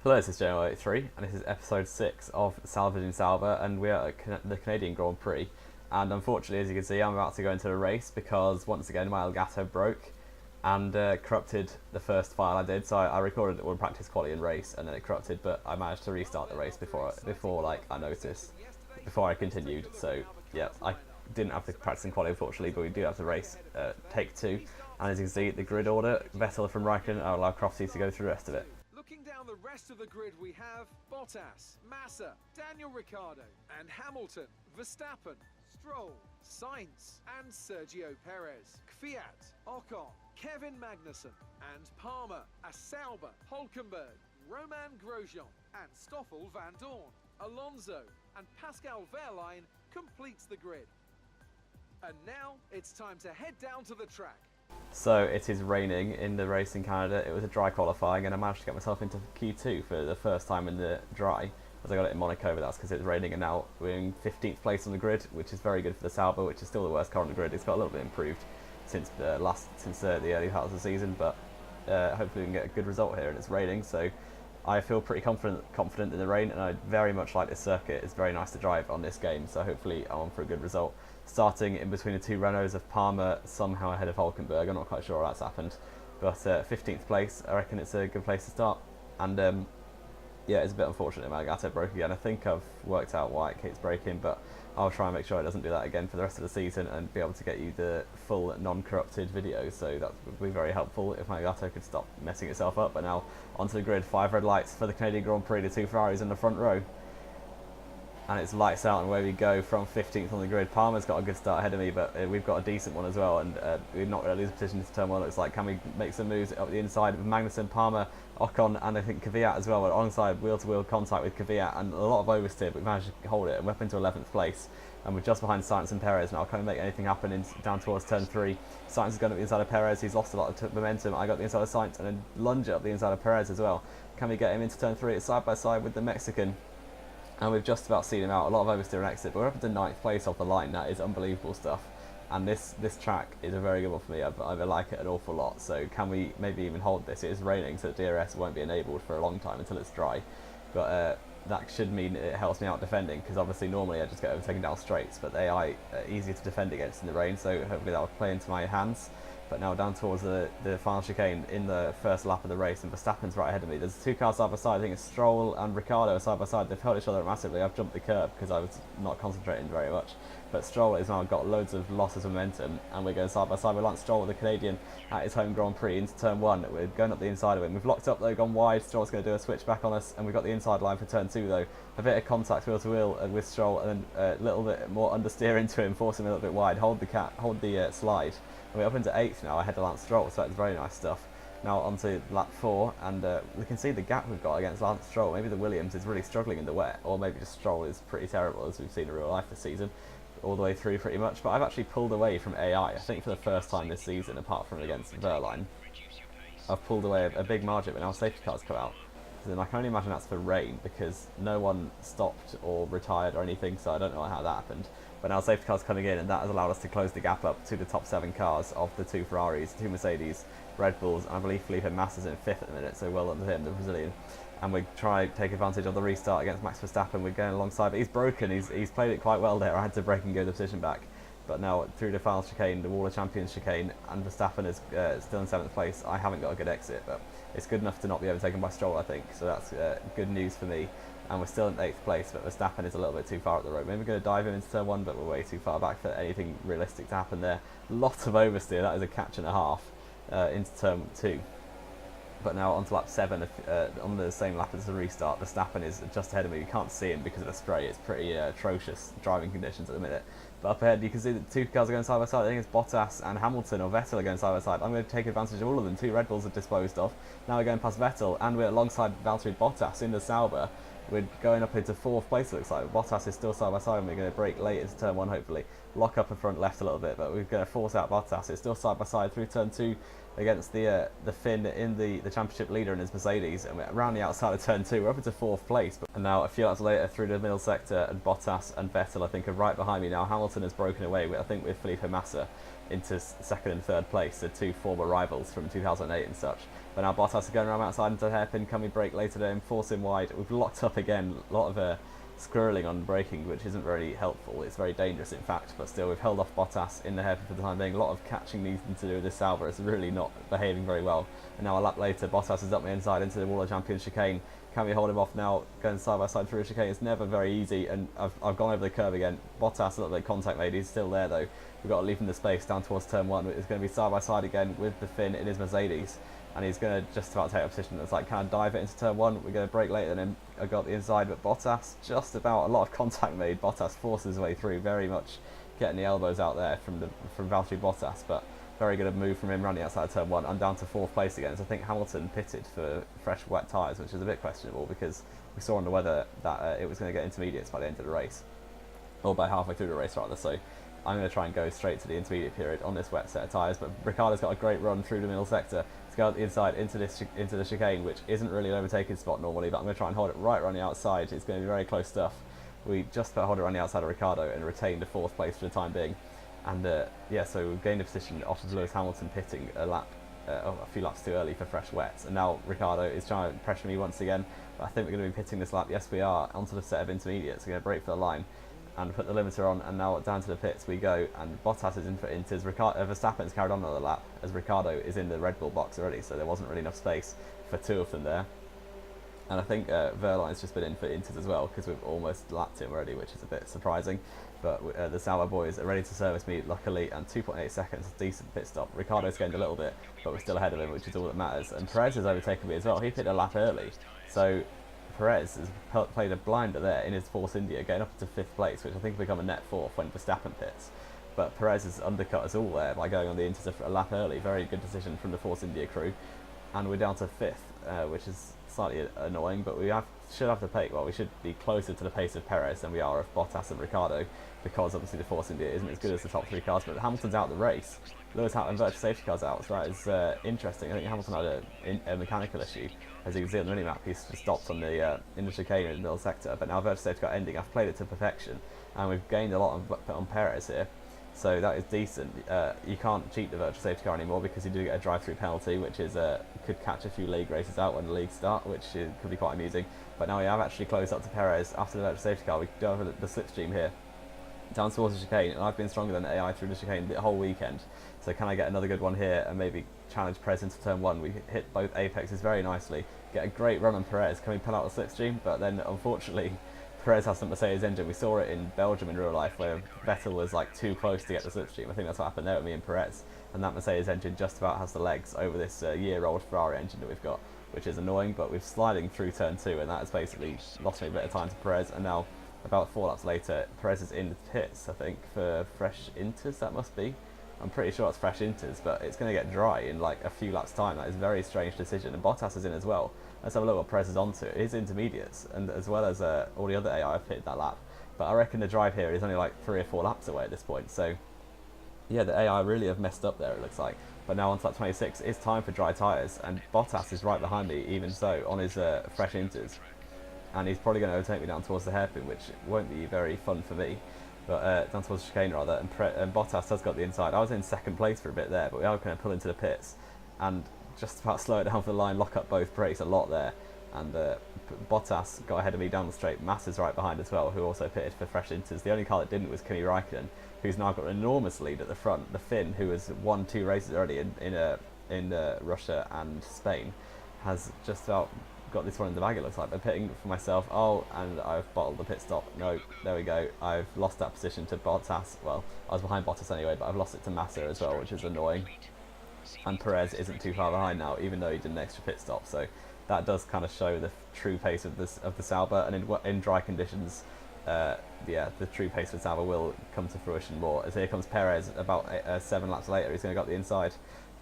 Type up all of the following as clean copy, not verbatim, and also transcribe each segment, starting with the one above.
Hello, this is J83, and this is episode 6 of Salvaging Sauber, and we are at the Canadian Grand Prix. And unfortunately, as you can see, I'm about to go into a race because once again my Elgato broke and corrupted the first file I did. So I recorded one practice quality and race, and then it corrupted, but I managed to restart the race before I noticed, before I continued. So yeah, I didn't have the practice and quality unfortunately, but we do have the race take 2. And as you can see, the grid order: Vettel from Raikkonen, I'll allow Crofty to go through the rest of it. Looking down the rest of the grid, we have Bottas, Massa, Daniel Ricciardo, and Hamilton, Verstappen, Stroll, Sainz, and Sergio Perez, Kvyat, Ocon, Kevin Magnussen, and Palmer, Sauber, Hulkenberg, Roman Grosjean, and Stoffel van Dorn. Alonso and Pascal Wehrlein completes the grid. And now it's time to head down to the track. So it is raining in the race in Canada. It was a dry qualifying, and I managed to get myself into Q2 for the first time in the dry, as I got it in Monaco, but that's because it was raining. And now we're in 15th place on the grid, which is very good for the Sauber, which is still the worst car on the grid. It's got a little bit improved since the early part of the season, but hopefully we can get a good result here. And it's raining, so I feel pretty confident in the rain, and I very much like this circuit. It's very nice to drive on this game, so hopefully I'm on for a good result. Starting in between the two Renaults of Palmer, somehow ahead of Hulkenberg. I'm not quite sure how that's happened, but 15th place, I reckon it's a good place to start. And yeah, it's a bit unfortunate my Elgato broke again. I think I've worked out why it keeps breaking, but I'll try and make sure it doesn't do that again for the rest of the season and be able to get you the full non-corrupted video, so that would be very helpful if my Elgato could stop messing itself up. But now onto the grid, 5 red lights for the Canadian Grand Prix, the 2 Ferraris in the front row. And it's lights out, and away we go from 15th on the grid. Palmer's got a good start ahead of me, but we've got a decent one as well, and we're not going to lose position into turn 1. Looks like, can we make some moves up the inside with Magnussen, Palmer, Ocon, and I think Kvyat as well. We're onside wheel-to-wheel contact with Kvyat, and a lot of oversteer, but we managed to hold it, and we're up into 11th place. And we're just behind Sainz and Perez now. Can we make anything happen down towards turn 3? Sainz has gone up the inside of Perez. He's lost a lot of momentum. I got the inside of Sainz, and then lunge up the inside of Perez as well. Can we get him into turn 3? It's side by side with the Mexican, and we've just about seen him out. A lot of oversteer and exit, but we're up into 9th place off the line. That is unbelievable stuff. And this track is a very good one for me. I like it an awful lot. So can we maybe even hold this? It is raining, so DRS won't be enabled for a long time until it's dry. But that should mean it helps me out defending, because obviously normally I just get overtaken down straights, but they are easier to defend against in the rain, so hopefully that will play into my hands. But now down towards the final chicane in the first lap of the race, and Verstappen's right ahead of me. There's 2 cars side by side. I think it's Stroll and Ricciardo are side by side. They've held each other massively. I've jumped the curb because I was not concentrating very much. But Stroll has now got loads of losses of momentum, and we're going side by side with Lance Stroll, the Canadian, at his home Grand Prix into turn 1. We're going up the inside of him. We've locked up though, gone wide. Stroll's going to do a switch back on us, and we've got the inside line for turn 2 though. A bit of contact wheel to wheel with Stroll, and then a little bit more understeer into him, force him a little bit wide. Hold the slide. And we're up into 8th now, ahead of Lance Stroll, so that's very nice stuff. Now onto lap 4, and we can see the gap we've got against Lance Stroll. Maybe the Williams is really struggling in the wet, or maybe just Stroll is pretty terrible, as we've seen in real life this season, all the way through pretty much. But I've actually pulled away from AI, I think for the first time this season, apart from against Wehrlein. I've pulled away a big margin, but now safety cars come out. So then I can only imagine that's for rain, because no one stopped or retired or anything, so I don't know how that happened. But now safety cars coming in, and that has allowed us to close the gap up to the top 7 cars of the 2 Ferraris, 2 Mercedes, Red Bulls, and I believe Felipe Massa's in 5th at the minute, so well done to him, the Brazilian. And we try to take advantage of the restart against Max Verstappen. We're going alongside, but he's broken. He's played it quite well there. I had to break and go the position back. But now through the final chicane, the Wall of Champions chicane, and Verstappen is still in 7th place. I haven't got a good exit, but it's good enough to not be overtaken by Stroll, I think. So that's good news for me. And we're still in 8th place, but Verstappen is a little bit too far up the road. Maybe we're going to dive him into turn 1, but we're way too far back for anything realistic to happen there. Lots of oversteer. That is a catch and a half into turn 2. But now onto lap 7, on the same lap as the restart, Verstappen is just ahead of me. You can't see him because of the spray. It's pretty atrocious driving conditions at the minute. But up ahead, you can see that 2 cars are going side by side. I think it's Bottas and Hamilton or Vettel are going side by side. I'm going to take advantage of all of them. 2 Red Bulls are disposed of. Now we're going past Vettel, and we're alongside Valtteri Bottas in the Sauber. We're going up into 4th place, it looks like. Bottas is still side by side, and we're going to break late into turn 1, hopefully. Lock up in front left a little bit, but we're going to force out Bottas. It's still side by side through turn 2 against the Finn in the championship leader in his Mercedes, and we're around the outside of turn 2. We're up into 4th place, and now a few laps later through the middle sector, and Bottas and Vettel, I think, are right behind me now. Hamilton has broken away, I think, with Felipe Massa into second and third place, the two former rivals from 2008 and such. But now Bottas is going around outside into the hairpin. Can we brake later then, force him wide? We've locked up again, a lot of squirreling on braking, which isn't very helpful. It's very dangerous, in fact, but still we've held off Bottas in the hairpin for the time being. A lot of catching needing to do with this Sauber. It's really not behaving very well. And now a lap later, Bottas is up the inside into the Wall of Champions chicane. Can we hold him off now? Going side by side through a chicane. It's never very easy, and I've gone over the curve again. Bottas, a little bit of contact made. He's still there though. We've got to leave him the space down towards turn one. It's going to be side by side again with the Finn in his Mercedes, and he's going to just about take a position. It's like, can I dive it into turn one? We're going to brake later than him. I got the inside, but Bottas just about, a lot of contact made. Bottas forces his way through, very much getting the elbows out there from Valtteri Bottas, but very good move from him running outside of turn one. I'm down to fourth place again, so I think Hamilton pitted for fresh wet tyres, which is a bit questionable because we saw on the weather that it was going to get intermediates by the end of the race, or by halfway through the race rather. So I'm going to try and go straight to the intermediate period on this wet set of tyres. But Ricciardo's got a great run through the middle sector to go out the inside into the chicane, which isn't really an overtaking spot normally, but I'm going to try and hold it right around the outside. It's going to be very close stuff. We just about hold it around the outside of Ricciardo and retained the fourth place for the time being. And yeah, so we've gained a position off of Lewis Hamilton pitting a few laps too early for fresh wets. And now Ricciardo is trying to pressure me once again. But I think we're going to be pitting this lap. Yes, we are, onto the set of intermediates. We're going to brake for the line and put the limiter on. And now down to the pits we go. And Bottas is in for Inters. Verstappen's carried on another lap as Ricciardo is in the Red Bull box already. So there wasn't really enough space for two of them there. And I think Verline's just been in for Inters as well, because we've almost lapped him already, which is a bit surprising. But the Sauber boys are ready to service me, luckily, and 2.8 seconds, decent pit stop. Ricciardo's gained a little bit, but we're still ahead of him, which is all that matters. And Perez has overtaken me as well. He pitted a lap early, so Perez has played a blinder there in his Force India, getting up to fifth place, which I think will become a net fourth when Verstappen pits. But Perez has undercut us all there by going on the Inters a lap early. Very good decision from the Force India crew. And we're down to fifth, which is slightly annoying, but we should have the pace. Well, we should be closer to the pace of Perez than we are of Bottas and Ricciardo, because obviously the Force India isn't as good as the top three cars. But Hamilton's out of the race. Lewis Hamilton virtual safety car's out, so that is interesting. I think Hamilton had a mechanical issue, as you can see on the minimap. He's stopped on the in the chicane in the middle sector, but now virtual safety car ending. I've played it to perfection, and we've gained a lot on Perez here. So that is decent. You can't cheat the virtual safety car anymore, because you do get a drive-through penalty, which is could catch a few league races out when the leagues start, which could be quite amusing. But now we have actually closed up to Perez after the virtual safety car. We go over the slipstream here, down towards the chicane, and I've been stronger than AI through the chicane the whole weekend. So can I get another good one here and maybe challenge Perez into turn one? We hit both apexes very nicely, get a great run on Perez. Can we pull out the slipstream? But then unfortunately Perez has some Mercedes engine. We saw it in Belgium in real life, where Vettel was like too close to get the slipstream. I think that's what happened there with me and Perez. And that Mercedes engine just about has the legs over this year-old Ferrari engine that we've got, which is annoying. But we're sliding through turn two, and that has basically lost me a bit of time to Perez. And now, about 4 laps later, Perez is in the pits, I think, for fresh Inters, that must be. I'm pretty sure it's fresh Inters, but it's going to get dry in like a few laps' time. That is a very strange decision. And Bottas is in as well. Let's have a look what Perez is onto. His intermediates, and as well as all the other AI have hit that lap. But I reckon the drive here is only like 3 or 4 laps away at this point. So yeah, the AI really have messed up there, it looks like. But now on lap 26, it's time for dry tyres, and Bottas is right behind me, even so, on his fresh Inters. And he's probably going to overtake me down towards the hairpin, which won't be very fun for me. But down towards the chicane rather, and Bottas has got the inside. I was in second place for a bit there, but we are going to pull into the pits and just about slow it down for the line, lock up both brakes a lot there. And Bottas got ahead of me down the straight. Massa's right behind as well, who also pitted for fresh Inters. The only car that didn't was Kimi Raikkonen, who's now got an enormous lead at the front. The Finn, who has won 2 races already in Russia and Spain, has just about got this one in the bag, it looks like. But pitting for myself, and I've bottled the pit stop. No, there we go. I've lost that position to Bottas. Well, I was behind Bottas anyway, but I've lost it to Massa as well, which is annoying. And Perez isn't too far behind now, even though he did an extra pit stop. So that does kind of show the true pace of the Sauber, and in dry conditions, yeah, the true pace of the Sauber will come to fruition more. As here comes Perez about 7 laps later. He's going to go up the inside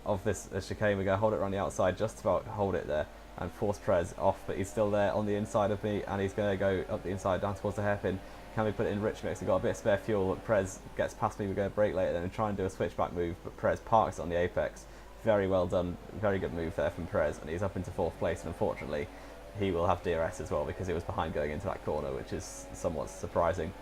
of this chicane. We're going to hold it around the outside, just about hold it there, and force Perez off, but he's still there on the inside of me, and he's going to go up the inside down towards the hairpin. Can we put it in rich mix? We've got a bit of spare fuel. Perez gets past me. We're going to brake later then and try and do a switchback move, but Perez parks on the apex. Very well done, very good move there from Perez, and he's up into 4th place, and unfortunately he will have DRS as well, because it was behind going into that corner, which is somewhat surprising.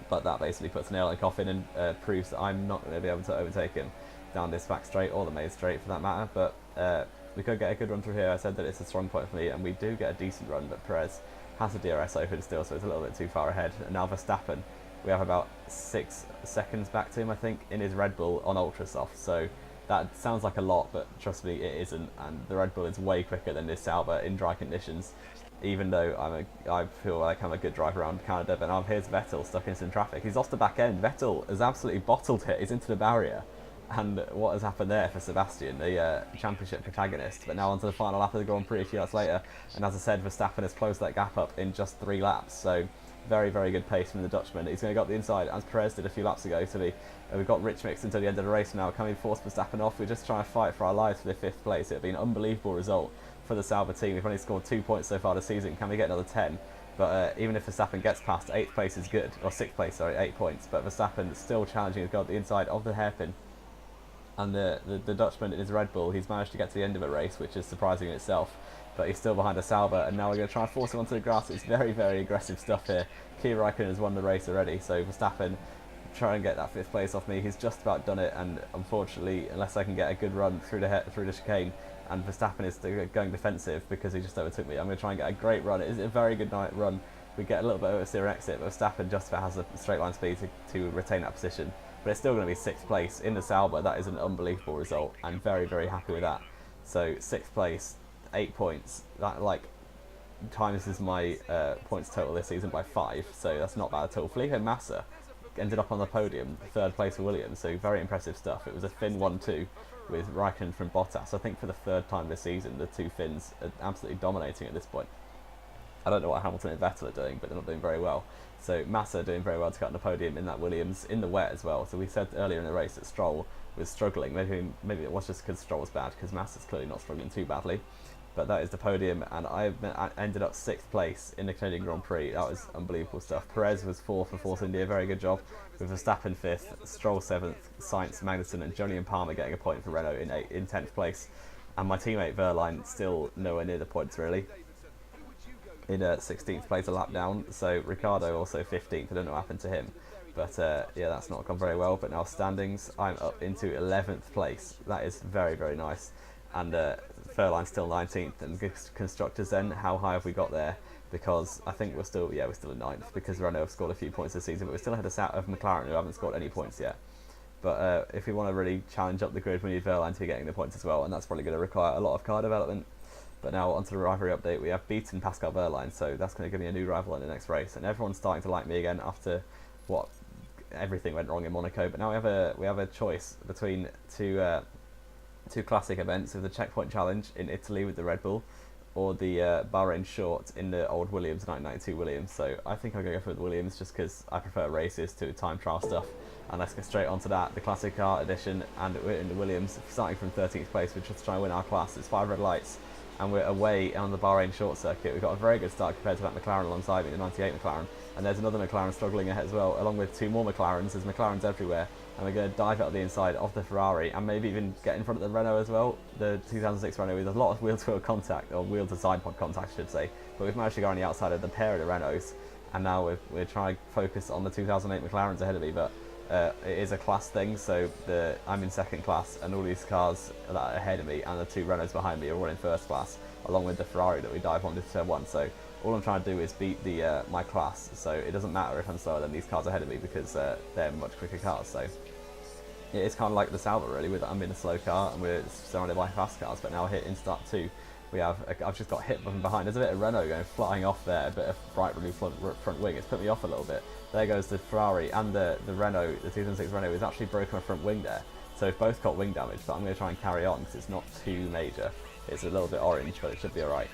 but that basically puts a nail in the coffin and proves that I'm not going to be able to overtake him down this back straight, or the main straight for that matter. But we could get a good run through here. I said that it's a strong point for me, and we do get a decent run, but Perez has the DRS open still, so it's a little bit too far ahead. And now Verstappen, we have about 6 seconds back to him, I think, in his Red Bull on ultra soft. So that sounds like a lot, but trust me, it isn't. And the Red Bull is way quicker than this Sauber in dry conditions. Even though I feel like I'm a good driver around Canada, but now here's Vettel stuck in some traffic. He's off the back end. Vettel has absolutely bottled it. He's into the barrier. And what has happened there for Sebastian, the championship protagonist. But now onto the final lap of the Grand Prix a few laps later. And as I said, Verstappen has closed that gap up in just 3 laps. So very, very good pace from the Dutchman. He's going to go up the inside, as Perez did a few laps ago. So we've got Rich Mix until the end of the race now. Can we force Verstappen off? We're just trying to fight for our lives for the 5th place. It would be an unbelievable result for the Sauber team. We've only scored 2 points so far this season. Can we get another 10? But even if Verstappen gets past 8th place is good. Or 6th place, sorry, 8 points. But Verstappen still challenging to go up the inside of the hairpin. And the Dutchman in his Red Bull, he's managed to get to the end of a race, which is surprising in itself. But he's still behind a Sauber, and now we're going to try and force him onto the grass. It's very, very aggressive stuff here. Kimi Räikkönen has won the race already, so Verstappen try and get that 5th place off me. He's just about done it, and unfortunately, unless I can get a good run through the chicane, and Verstappen is going defensive because he just overtook me, I'm going to try and get a great run. It is a very good run. We get a little bit oversteer and exit, but Verstappen just about has the straight line speed to retain that position. But it's still going to be 6th place in the Sauber. That is an unbelievable result. I'm very, very happy with that. So 6th place, 8 points. That times is my points total this season by 5. So that's not bad at all. Felipe Massa ended up on the podium, 3rd place for Williams. So very impressive stuff. It was a Finn 1-2 with Räikkönen from Bottas. I think for the 3rd time this season, the 2 Finns are absolutely dominating at this point. I don't know what Hamilton and Vettel are doing, but they're not doing very well. So Massa doing very well to get on the podium in that Williams, in the wet as well. So we said earlier in the race that Stroll was struggling. Maybe it was just because Stroll was bad, because Massa's clearly not struggling too badly. But that is the podium, and I ended up 6th place in the Canadian Grand Prix. That was unbelievable stuff. Perez was 4th for Force India, very good job. With Verstappen 5th, Stroll 7th, Sainz, Magnussen and Jolyon Palmer getting a point for Renault in 10th place. And my teammate Verline still nowhere near the points really. In 16th place, a lap down. So Ricciardo also 15th. I don't know what happened to him, but yeah, that's not gone very well. But now standings, I'm up into 11th place. That is very, very nice. And Verline's still 19th. And constructors then, how high have we got there? Because I think we're still in 9th, because Renault have scored a few points this season, but we're still ahead of McLaren, who haven't scored any points yet. But if we want to really challenge up the grid, we need Verline to be getting the points as well, and that's probably going to require a lot of car development. But now onto the rivalry update. We have beaten Pascal Wehrlein, so that's going to give me a new rival in the next race. And everyone's starting to like me again after everything went wrong in Monaco. But now we have a choice between two classic events, of the Checkpoint Challenge in Italy with the Red Bull, or the Bahrain Short in the old Williams, 1992 Williams. So I think I'm going to go for the Williams just because I prefer races to time trial stuff. And let's get straight onto that, the Classic Car Edition, and we're in the Williams, starting from 13th place. We're just trying to win our class. It's 5 red lights. And we're away on the Bahrain Short Circuit. We've got a very good start compared to that McLaren alongside me, the 98 McLaren. And there's another McLaren struggling ahead as well, along with 2 more McLarens. There's McLarens everywhere. And we're going to dive out the inside of the Ferrari and maybe even get in front of the Renault as well. The 2006 Renault with a lot of wheel-to-wheel contact, or wheel-to-side pod contact, I should say. But we've managed to go on the outside of the pair of the Renaults. And now we're trying to focus on the 2008 McLarens ahead of me. But it is a class thing, so I'm in 2nd class, and all these cars that are ahead of me and the 2 Renaults behind me are all in 1st class, along with the Ferrari that we dive on to turn 1. So all I'm trying to do is beat my class, so it doesn't matter if I'm slower than these cars ahead of me, because they're much quicker cars. So it's kind of like the Sauber really, I'm in a slow car and we're surrounded by fast cars. But now hit in start 2, I've just got hit from behind. There's a bit of Renault going flying off there, a bit of bright blue front wing. It's put me off a little bit. There goes the Ferrari, and the Renault, the 2006 Renault, is actually broken my front wing there. So we've both got wing damage, but I'm going to try and carry on because it's not too major. It's a little bit orange, but it should be alright.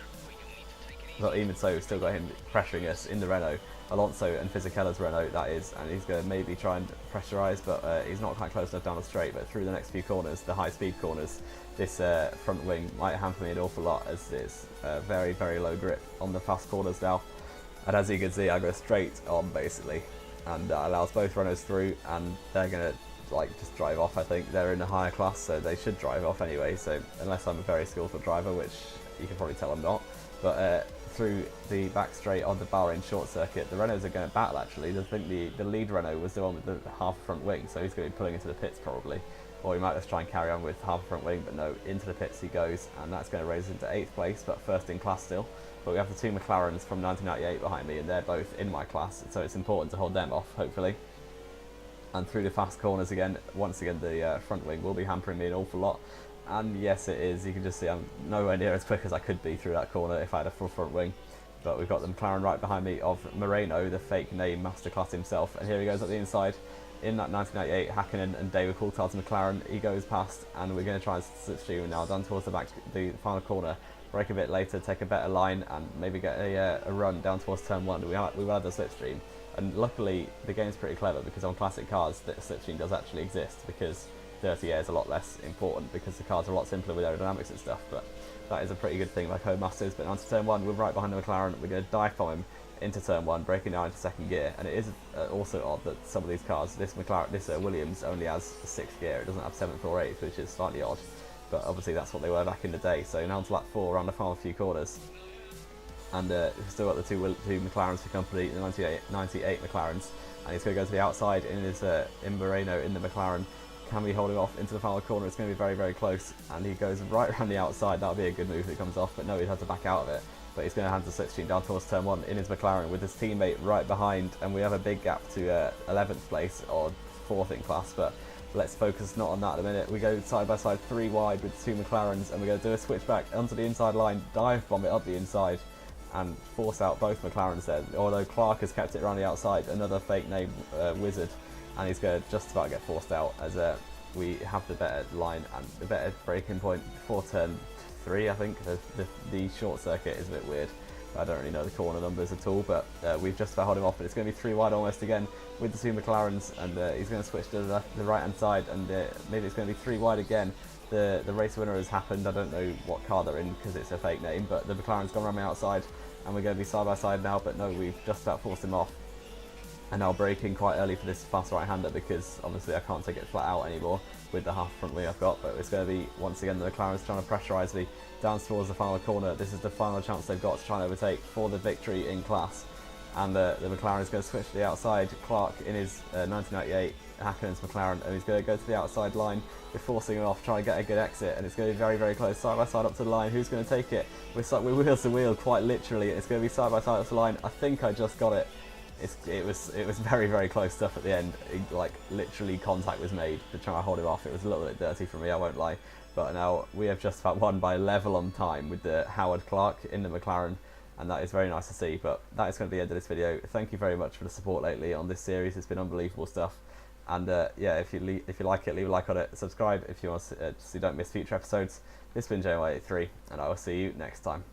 But even so, we've still got him pressuring us in the Renault. Alonso and Fisichella's Renault, that is, and he's going to maybe try and pressurise, but he's not quite close enough down the straight. But through the next few corners, the high-speed corners, this front wing might hamper me an awful lot, as it's very, very low grip on the fast corners now. And as you can see, I go straight on basically, and that allows both Renaults through, and they're going to just drive off. I think they're in a higher class, so they should drive off anyway. So unless I'm a very skillful driver, which you can probably tell I'm not. But through the back straight on the Bahrain short circuit. The Renaults are going to battle actually. I think the lead Renault was the one with the half front wing, so he's going to be pulling into the pits probably. Or he might just try and carry on with half front wing, but no, into the pits he goes, and that's going to raise us into 8th place, but first in class still. But we have the two McLarens from 1998 behind me, and they're both in my class, so it's important to hold them off, hopefully. And through the fast corners again, once again the front wing will be hampering me an awful lot. And yes, it is. You can just see I'm nowhere near as quick as I could be through that corner if I had a full front wing. But we've got the McLaren right behind me of Moreno, the fake name masterclass himself. And here he goes at the inside in that 1998 Hakkinen and David Coulthard's McLaren. He goes past, and we're going to try and slipstream now down towards the back, the final corner. Brake a bit later, take a better line, and maybe get a run down towards turn 1. We will have the slipstream. And luckily, the game's pretty clever because on classic cars, the slipstream does actually exist because dirty air is a lot less important because the cars are a lot simpler with aerodynamics and stuff. But that is a pretty good thing, like Codemasters. But onto turn 1, we're right behind the McLaren. We're going to dive bomb him into turn 1, breaking down into second gear. And it is also odd that some of these cars, this Williams only has 6th gear. It doesn't have 7th or 8th, which is slightly odd. But obviously that's what they were back in the day. So now onto lap 4, around the final few quarters. And we've still got the two McLarens for company, the 98 McLarens. And he's going to go to the outside in his in Moreno in the McLaren. Can we hold him off into the final corner? It's going to be very, very close. And he goes right around the outside. That'll be a good move if it comes off. But no, he'd have to back out of it. But he's going to hand the slipstream down towards turn 1 in his McLaren with his teammate right behind. And we have a big gap to 11th place or 4th in class. But let's focus not on that at the minute. We go side by side 3 wide with the two McLarens. And we're going to do a switch back onto the inside line, dive bomb it up the inside, and force out both McLarens there. Although Clark has kept it around the outside, another fake name wizard, and he's going to just about get forced out as we have the better line and the better braking point before turn 3. I think the short circuit is a bit weird. I don't really know the corner numbers at all, but we've just about held him off. But it's going to be 3 wide almost again with the two McLarens, and he's going to switch to the right hand side, and maybe it's going to be 3 wide again. The race winner has happened. I don't know what car they're in because it's a fake name, but the McLaren's gone around the outside, and we're going to be side by side now. But no, we've just about forced him off, and now braking quite early for this fast right-hander because obviously I can't take it flat out anymore with the half front wing I've got. But it's going to be once again the McLaren's trying to pressurise me down towards the final corner. This is the final chance they've got to try and overtake for the victory in class. And the McLaren is going to switch to the outside. Clark in his 1998 Hakkinen's McLaren, and he's going to go to the outside line. We're forcing him off, trying to get a good exit, and it's going to be very, very close, side by side up to the line. Who's going to take it? We're wheels to wheel, quite literally. It's going to be side by side up to the line. I think I just got it. It was very, very close stuff at the end. Like literally, contact was made to try and hold him off. It was a little bit dirty for me, I won't lie. But now we have just about won by level on time with the Howard Clark in the McLaren, and that is very nice to see. But that is going to be the end of this video. Thank you very much for the support lately on this series. It's been unbelievable stuff. And yeah, if you like it, leave a like on it. Subscribe if you want to so you don't miss future episodes. This has been JY83, and I will see you next time.